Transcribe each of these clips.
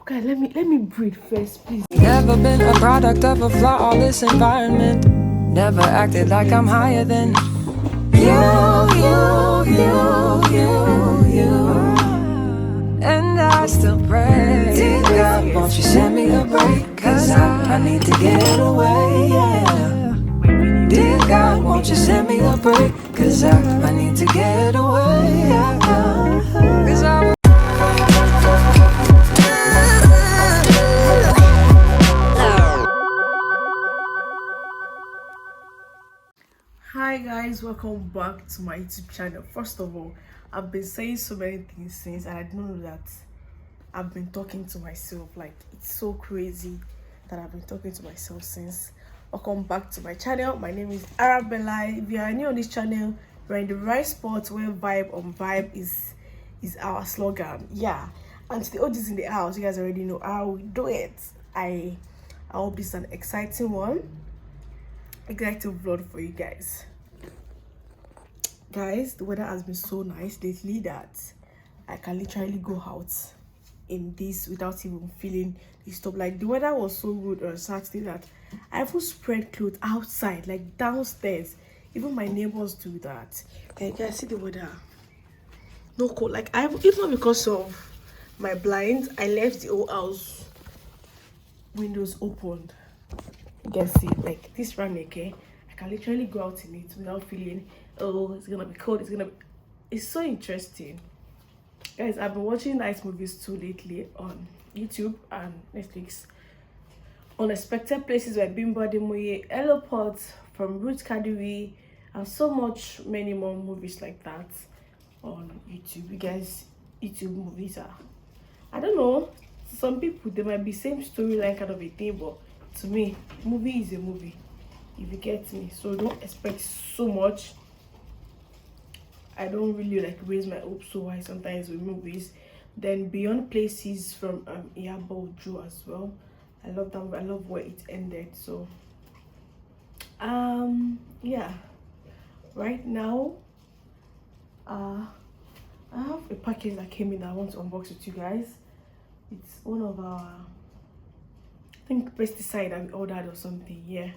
Okay, let me breathe first, please. Never been a product of a flawless environment. Never acted like I'm higher than you. And I still pray, dear God, won't you send me a break? Cause I need to get away, yeah. Dear God, won't you send me a break? Cause I need to get away, yeah. Cause I Hi guys, welcome back to my YouTube channel. First of all, I've been saying so many things since, and I don't know that I've been talking to myself. Like, it's so crazy that I've been talking to myself since. Welcome back to my channel. My name is Arabella. If you are new on this channel, we're in the right spot where vibe on vibe is our slogan. Yeah, and to the audience in the house, you guys already know how we do it. I hope this is an exciting vlog for you guys. The weather has been so nice lately that I can literally go out in this without even feeling disturbed. Like, the weather was so good on Saturday that I even spread clothes outside, like downstairs. Even my neighbors do that. And you guys see the weather, no cold. Like, it's not because of my blinds, I left the whole house windows opened. You can see, like, this run, okay, I can literally go out in it without feeling, oh, it's gonna be cold. It's so interesting, guys. I've been watching nice movies too lately on YouTube and Netflix. Unexpected Places by Bimbo Ademoye, Hello from Ruth Kadiri, and so much many more movies like that on YouTube. You guys, YouTube movies are, I don't know, some people they might be same storyline kind of a thing, but to me, movie is a movie, if you get me. So don't expect so much. I don't really like raise my hopes so high sometimes with movies. Then Beyond Places from Iyabo Ojo as well. I love that. I love where it ended. So yeah, right now I have a package that came in that I want to unbox with you guys. It's one of our, I think, pesticide that we ordered or something. Yeah,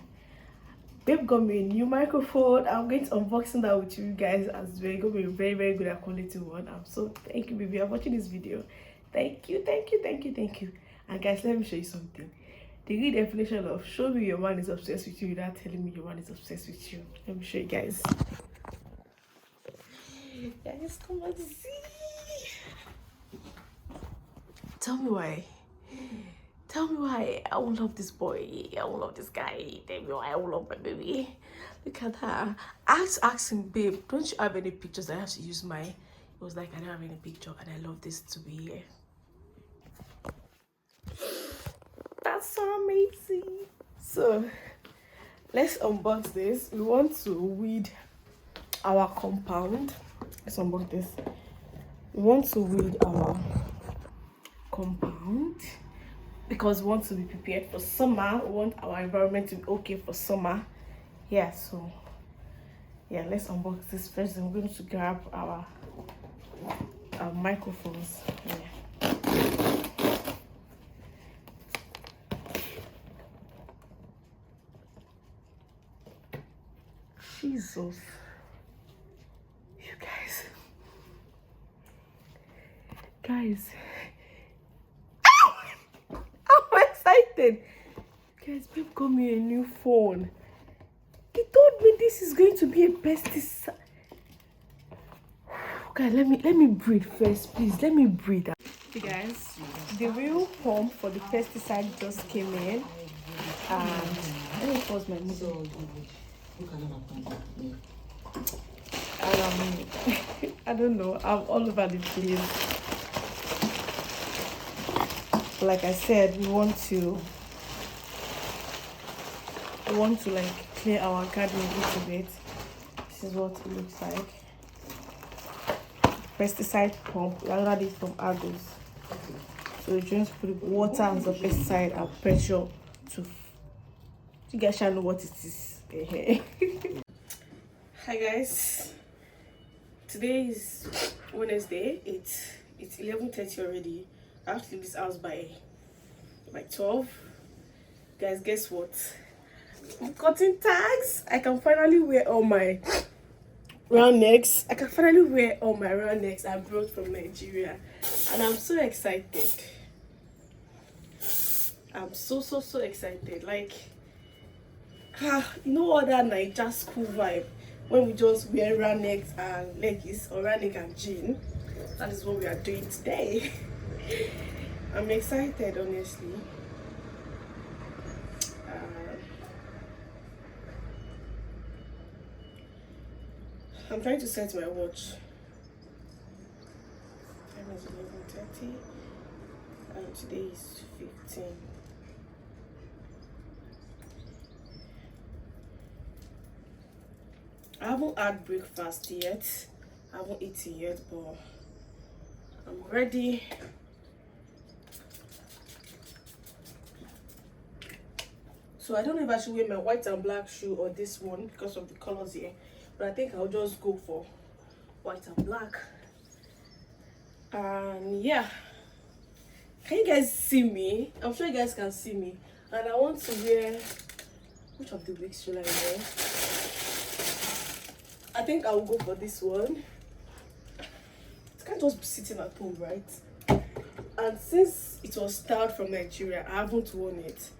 babe got me a new microphone. I'm going to unboxing that with you guys as well. It's gonna be a very, very good quality one. I'm so thank you, baby. I'm watching this video. Thank you. And guys, let me show you something. The real definition of show me your man is obsessed with you without telling me your man is obsessed with you. Let me show you guys. Guys, come and see. Tell me why I won't love this boy. I won't love this guy. Tell me why I won't love my baby. Look at her. Ask him, babe, don't you have any pictures? I have to use my. It was like, I don't have any picture, and I love this to be here. That's so amazing. So let's unbox this. We want to weed our compound. Let's unbox this. We want to weed our compound because we want to be prepared for summer. We want our environment to be okay for summer. Yeah, so yeah, let's unbox this first. I'm going to grab our microphones. Yeah. Jesus, you guys, I'm excited. Guys, babe got me a new phone. He told me this is going to be a pesticide. Okay, let me breathe first, please. Let me breathe. Hey guys, the real pump for the pesticide just came in, and let me pause my movie. I don't know, I'm all over the place. Like I said, we want to like clear our garden a little bit. This is what it looks like. Pesticide pump. We ordered it from Argos. So we just put water and the pesticide and pressure to. You guys shall know what it is. Hi guys. Today is Wednesday. It's 11:30 already. I have to leave this house by my 12. Guys, guess what? I'm cutting tags. I can finally wear all my round necks. I can finally wear all my round necks I brought from Nigeria, and I'm so excited. I'm so excited. Like, you know what, that Naija school vibe when we just wear round necks and leggings, or round neck and jean. That is what we are doing today. I'm excited, honestly. I'm trying to set my watch. Time is 11:30 and today is 15. I haven't had breakfast yet. I haven't eaten yet, but I'm ready. So I don't know if I should wear my white and black shoe or this one because of the colors here, but I think I'll just go for white and black. And yeah, can you guys see me? I'm sure you guys can see me. And I want to wear, which of the wigs should I wear? I think I'll go for this one. It can't just be sitting at home, right? And since it was styled from Nigeria, I haven't worn it.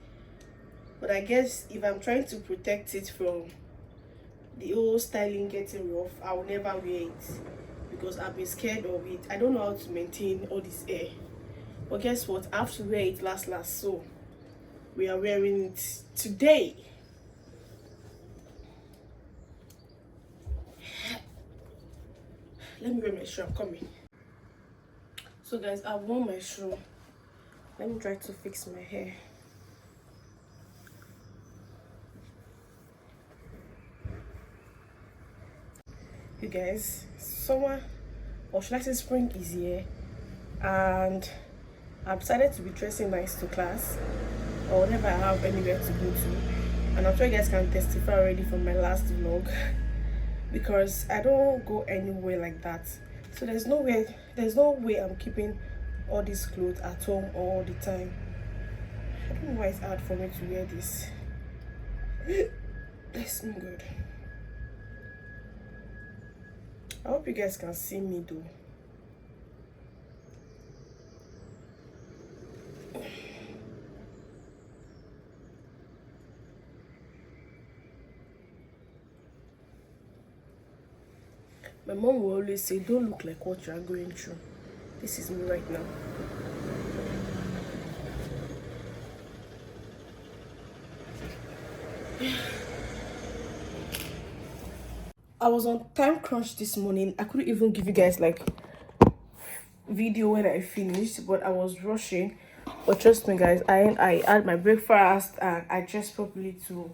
But I guess if I'm trying to protect it from the whole styling getting rough, I will never wear it because I've been scared of it. I don't know how to maintain all this hair. But guess what? I have to wear it last. So we are wearing it today. Let me wear my shoe. I'm coming. So guys, I've worn my shoe. Let me try to fix my hair. You guys, summer, or should I say spring, is here, and I've decided to be dressing nice to class or whenever I have anywhere to go to. And I'm sure you guys can testify already from my last vlog because I don't go anywhere like that. So there's no way I'm keeping all these clothes at home all the time. I don't know why it's hard for me to wear this. It's not good. I hope you guys can see me though. My mom will always say, don't look like what you are going through. This is me right now. I was on time crunch this morning. I couldn't even give you guys like video when I finished, but I was rushing. But trust me guys, I had my breakfast and I dressed properly to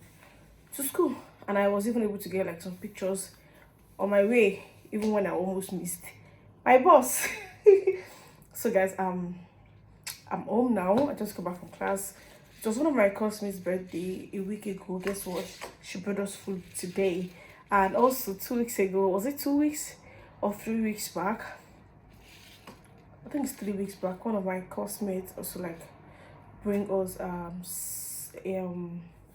school, and I was even able to get like some pictures on my way, even when I almost missed my bus. So guys, I'm home now. I just got back from class. It was one of my classmates' birthday a week ago. Guess what? She brought us food today. And also 2 weeks ago, was it 2 weeks or 3 weeks back? I think it's 3 weeks back. One of my classmates also like bring us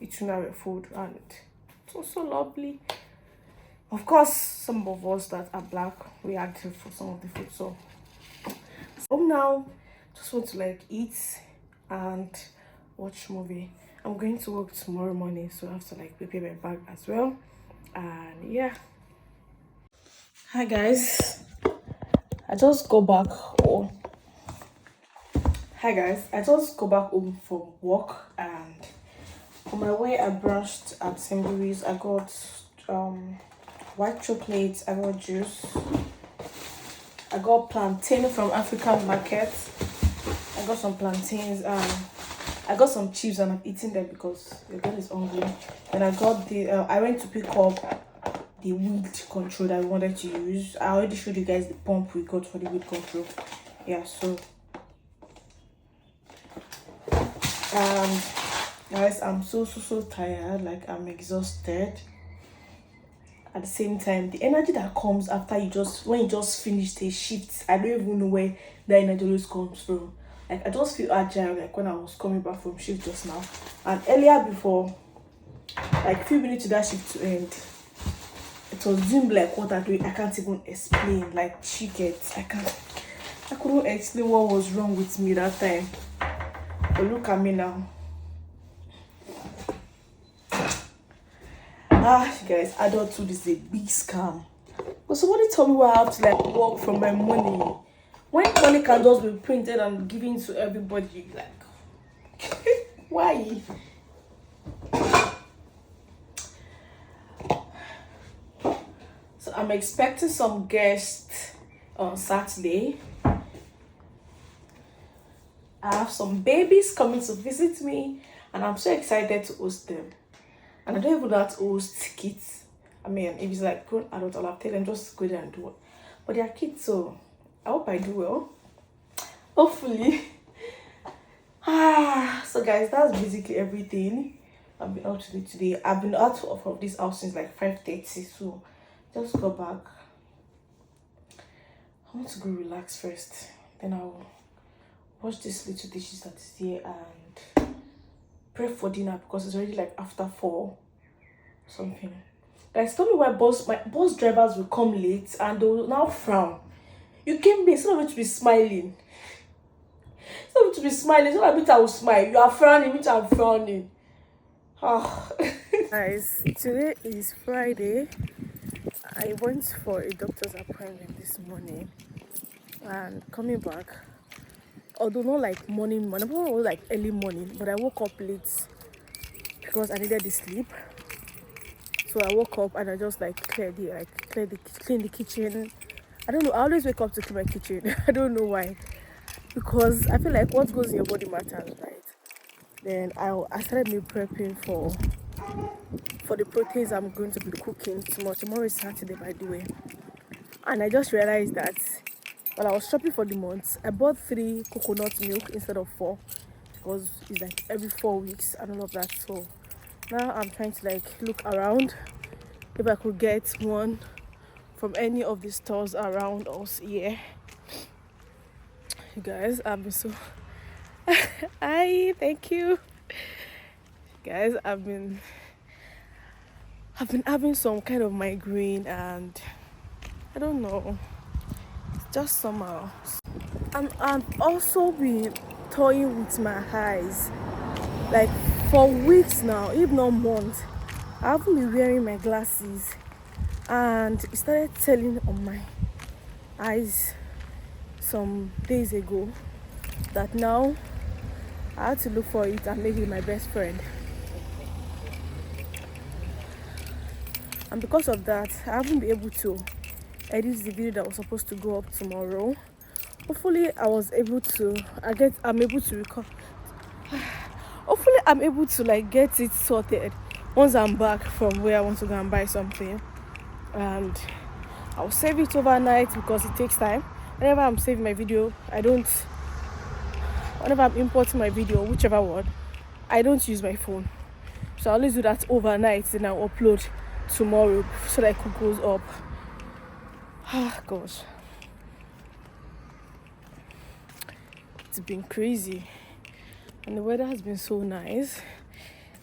itinerary food, and it was so lovely. Of course, some of us that are black, we had to for some of the food. So home now, just want to like eat and watch movie. I'm going to work tomorrow morning, so I have to like prepare my bag as well. And yeah, hi guys, I just got back home. Hi guys, I just got back home from work, and on my way I brushed at St. I got white chocolate, I got juice, I got plantain from African market, I got some plantains, I got some chips, and I'm eating them because the girl is hungry. And I got the I went to pick up the weed control that I wanted to use. I already showed you guys the pump we got for the weed control. Yeah, so guys, I'm so tired. Like, I'm exhausted. At the same time, the energy that comes after when you just finish a shift, I don't even know where the energy always comes from. Like I just feel agile like when I was coming back from shift just now. And earlier before, like a few minutes to that shift to end, it was doing like what I do. I can't even explain. Like chickens, I couldn't explain what was wrong with me that time. But look at me now. Guys, adulthood is a big scam. But somebody told me why I have to like work for my money. When money can just be printed and given to everybody, like why? So I'm expecting some guests on Saturday. I have some babies coming to visit me, and I'm so excited to host them. And I don't even know how to host kids. I mean, if it's like grown adults, I'll have to tell them just go there and do it. But they are kids, so I hope I do well. Hopefully. So guys, that's basically everything I've been out to do today. I've been out of this house since like 5:30, so just go back. I want to go relax first. Then I'll wash this little dishes that is here and prep for dinner because it's already like after 4 something. Guys, tell me why my bus drivers will come late and they will now frown. You came here, instead of it to be smiling. Instead of it to be smiling, so that I will smile. You are frowning, which I'm frowning. Guys, today is Friday. I went for a doctor's appointment this morning and coming back, although not like morning, it was like early morning, but I woke up late because I needed the sleep. So I woke up and I just like clean the kitchen. I don't know, I always wake up to clean my kitchen. I don't know why, because I feel like what goes in your body matters, right? Then I started me prepping for the proteins I'm going to be cooking tomorrow. Tomorrow is Saturday, by the way. And I just realized that while I was shopping for the month, I bought 3 coconut milk instead of 4 because it's like every 4 weeks and all of that. So now I'm trying to like look around if I could get one from any of the stores around us here. You guys, I've been so hi, thank you. Guys, I've been having some kind of migraine and I don't know, it's just somehow. I've also been toying with my eyes like for weeks now, if not months. I haven't been wearing my glasses and it started telling on my eyes some days ago that now I had to look for it and make it my best friend. And because of that, I haven't been able to edit the video that was supposed to go up tomorrow. Hopefully I'm able to record. Hopefully I'm able to like get it sorted once I'm back from where I want to go and buy something. And I'll save it overnight because it takes time. Whenever I'm saving my video, whenever I'm importing my video, whichever one, I don't use my phone. So I always do that overnight, then I'll upload tomorrow so that it goes up. Gosh, it's been crazy and the weather has been so nice,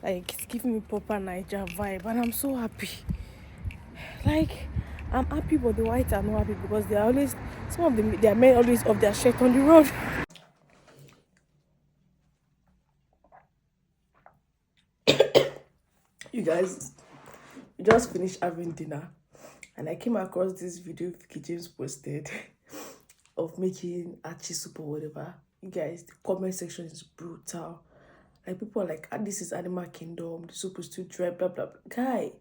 like it's giving me proper Niger vibe and I'm so happy. Like I'm happy, but the whites are not happy because they are always, their men always off their shirt on the road. You guys, we just finished having dinner and I came across this video Vicky James posted of making achi soup or whatever. You guys, the comment section is brutal. Like people are like, this is Animal Kingdom, the soup is too dry, blah blah blah. Guy,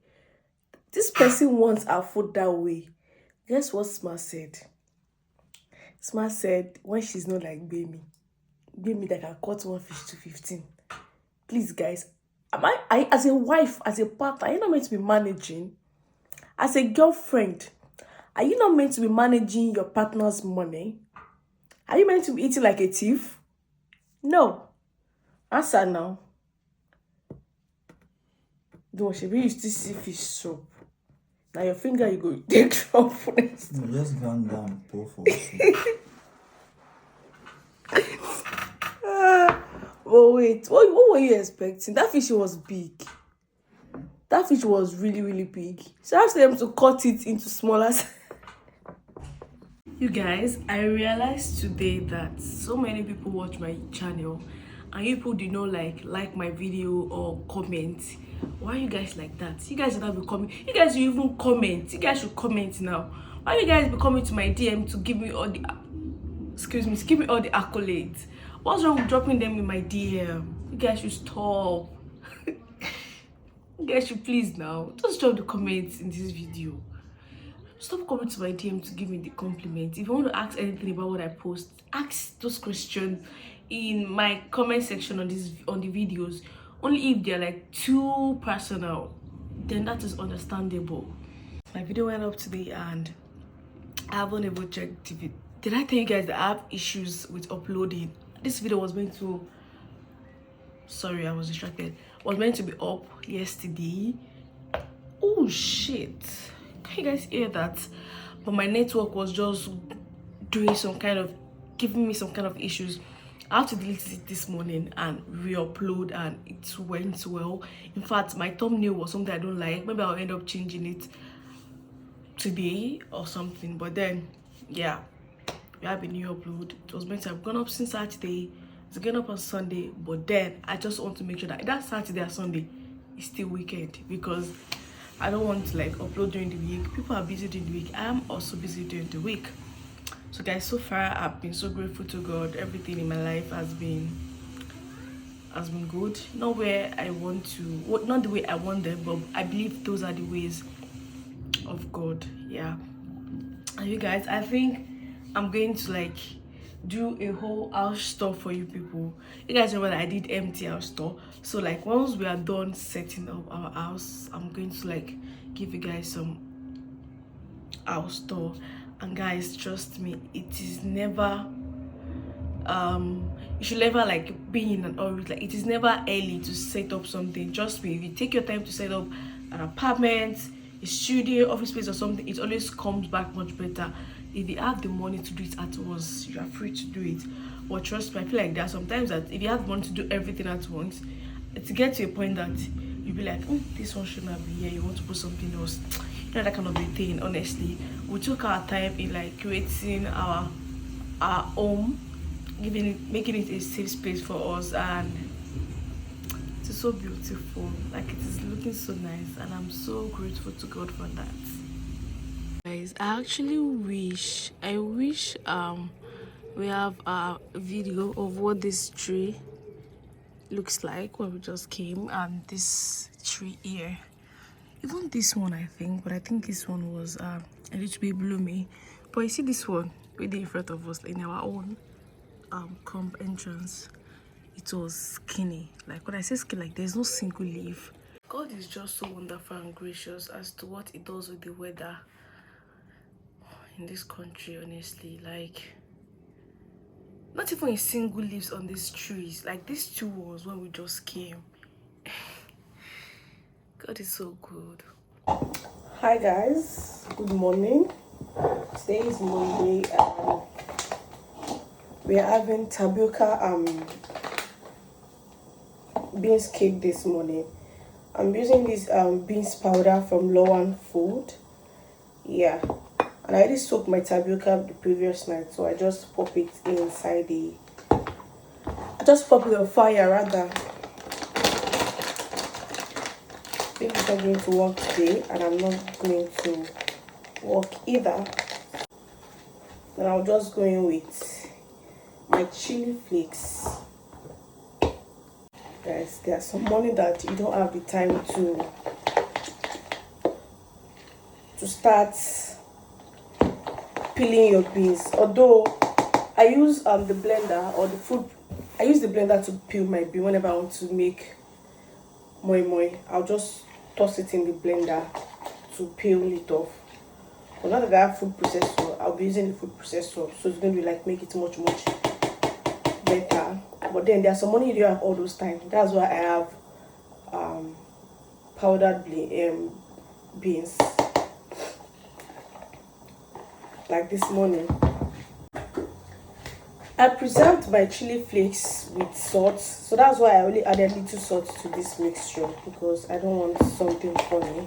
this person wants our food that way. Guess what Smart said? Smart said when she's not like baby that can cut one fish to 15. Please guys, I as a wife, as a partner, are you not meant to be managing? As a girlfriend, are you not meant to be managing your partner's money? Are you meant to be eating like a thief? No. Answer now. Don't you used to see fish soup? Now your finger you go take drop first. No, just gone down, pour for wait, what were you expecting? That fish was big. That fish was really, really big. So I asked them to cut it into smaller. You guys, I realized today that so many people watch my channel and you people do not like my video or comment. Why are you guys like that? You guys should not be coming. You guys should even comment. You guys should comment now. Why you guys be coming to my DM to give me all the to give me all the accolades? What's wrong with dropping them in my DM? You guys should stop. You guys should please now just drop the comments in this video. Stop coming to my DM to give me the compliment. If you want to ask anything about what I post, ask those questions in my comment section on the videos. Only if they're like too personal, then that is understandable. My video went up today and I haven't even checked the video. Did I tell you guys that I have issues with uploading? This video was meant to, sorry, I was distracted, was meant to be up yesterday. Oh shit, can you guys hear that? But my network was just doing some kind of, giving me some kind of issues. I had to delete it this morning and re-upload, and it went well. In fact, my thumbnail was something I don't like. Maybe I'll end up changing it today or something. But then, yeah, we have a new upload. It was meant to have gone up since Saturday. It's going up on Sunday, but then I just want to make sure that Saturday or Sunday is still weekend, because I don't want to like upload during the week. People are busy during the week. I am also busy during the week. So guys, so far I've been so grateful to God. Everything in my life has been good. Not where I want to, not the way I want them, but I believe those are the ways of God. Yeah. And you guys, I think I'm going to like do a whole house tour for you people. You guys remember that I did empty house tour, so like once we are done setting up our house, I'm going to like give you guys some house tour. And guys, trust me, it is never you should never like be in an hurry. Like, it is never early to set up something. Trust me, if you take your time to set up an apartment, a studio, office space or something, it always comes back much better. If you have the money to do it at once, you are free to do it. But trust me, I feel like there are sometimes that if you have money to do everything at once, to get to a point that you'll be like, this one should not be here, you want to put something else. You know, that kind of a thing. Honestly, we took our time in like creating our home, making it a safe space for us, and it's so beautiful. Like, it is looking so nice, and I'm so grateful to God for that. Guys, I actually wish we have a video of what this tree looks like when we just came, and this tree here, even this one, I think, but I think this one was a little bit bloomy. But you see this one really in front of us in our own comp entrance, it was skinny. Like, when I say skinny, like there's no single leaf. God is just so wonderful and gracious as to what it does with the weather in this country. Honestly, like, not even a single leaves on these trees. Like, these two ones when we just came. God is so good. Hi guys, good morning. Today is Monday and we are having tapioca beans cake this morning. I'm using this beans powder from Wagwan food. Yeah, and I already soaked my tapioca the previous night, so I just pop it inside pop it on fire rather. I think it's not going to work today, and I'm not going to work either. Then I'll just go in with my chili flakes. Guys, there's some morning that you don't have the time to start peeling your beans. Although I use the blender or the food, I use the blender to peel my bean whenever I want to make moi moi. I'll just toss it in the blender to peel it off. But now that I have food processor, I'll be using the food processor, so it's going to be like make it much better. But then there's some money you don't have all those times. That's why I have powdered beans. Like this morning, I preserved my chili flakes with salt, so that's why I only added little salt to this mixture because I don't want something funny.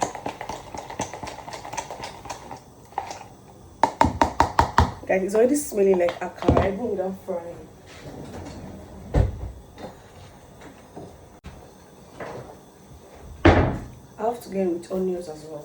Guys, it's already smelling like akara even without frying. I have to get it with onions as well.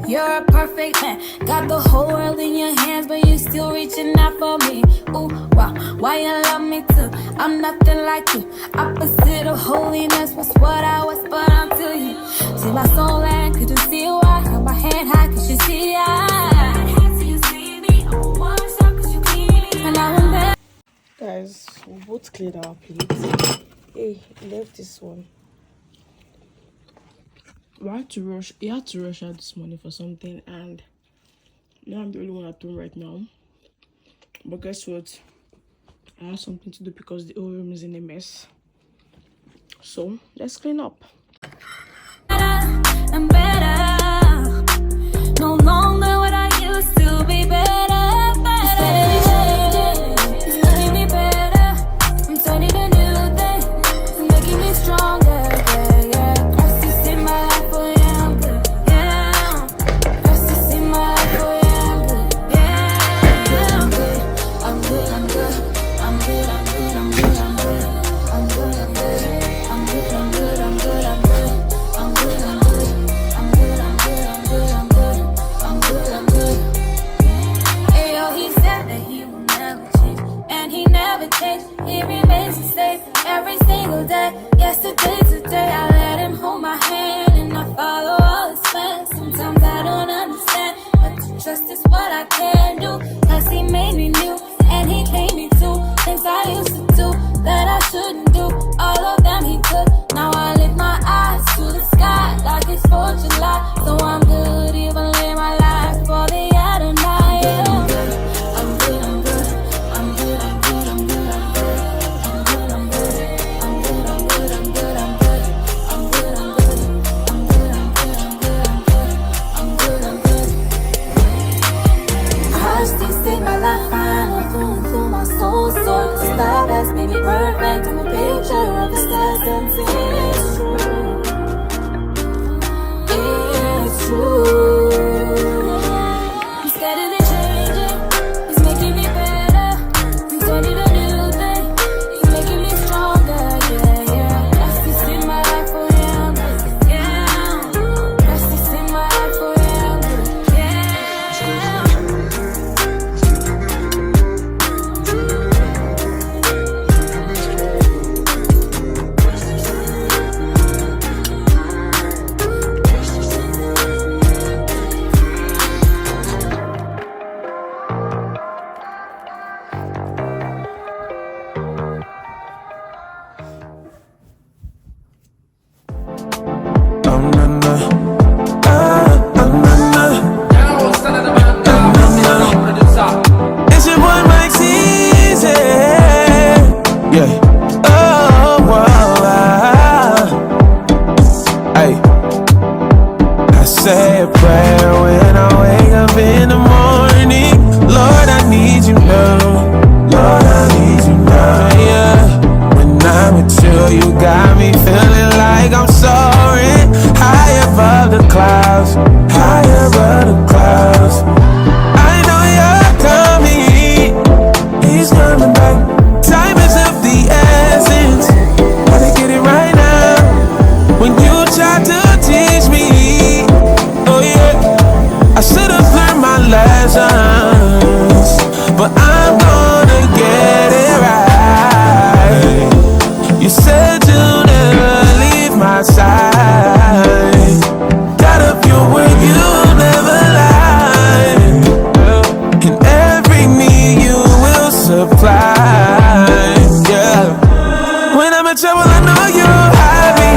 You're a perfect man, got the whole world in your hands, but you still reaching out for me. Ooh, wow, why you love me too? I'm nothing like you. Opposite of holiness was what I was, but until you see my soul and couldn't see why. Hold my hand high, cause you see Guys, we both cleared our plates. Hey, left this one. We had to rush. He had to rush out this morning for something, and now I'm the only one at home right now. But guess what? I have something to do because the whole room is in a mess. So let's clean up. I'm better. No longer what I used to be better. It's making me better. I'm turning a new thing. It's making me stronger. Trust is what I can do, cause he made me new, and he paid me too. Things I used to do, that I shouldn't do, all of them he took. Now I lift my eyes to the sky, like it's 4th of July. So I'm good, even live my life for the Adonai. Yeah. I'm good, I'm good, I'm good, I'm good, I'm good, I'm good, I'm good, I'm good, I'm good, I'm good, I'm good, I'm good, I'm good, I'm good, I'm good, I'm good, I'm good, I'm good, I'm good. I still see my life final through my soul. So this love has made me perfect. I'm a picture of the stars and it's true. It's true. I'm scared of the changing. It's making me better. I'm turning a new thing. It's making me stronger. Yeah, yeah. Lost this in my life for him. Yeah. Lost this in my life for him. Yeah. It's your boy Mike Easy. Yeah. Oh, wow. Hey. I say a prayer when I wake up in the morning. Lord, I need you now. Lord, I need you now. Yeah. When I'm with you, you got me feeling like I'm soaring high above the clouds. High above the clouds. He's coming back. Time is of the essence. Gotta get it right now. When you try to teach me, oh yeah, I should have learned my lessons, but I'm gonna get it right. You said you'll never leave my side. Got up your word, you'll never lie. And every need you will supply. Yeah. When I'm in trouble, I know you'll hide me.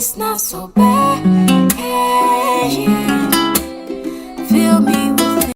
it's not so bad.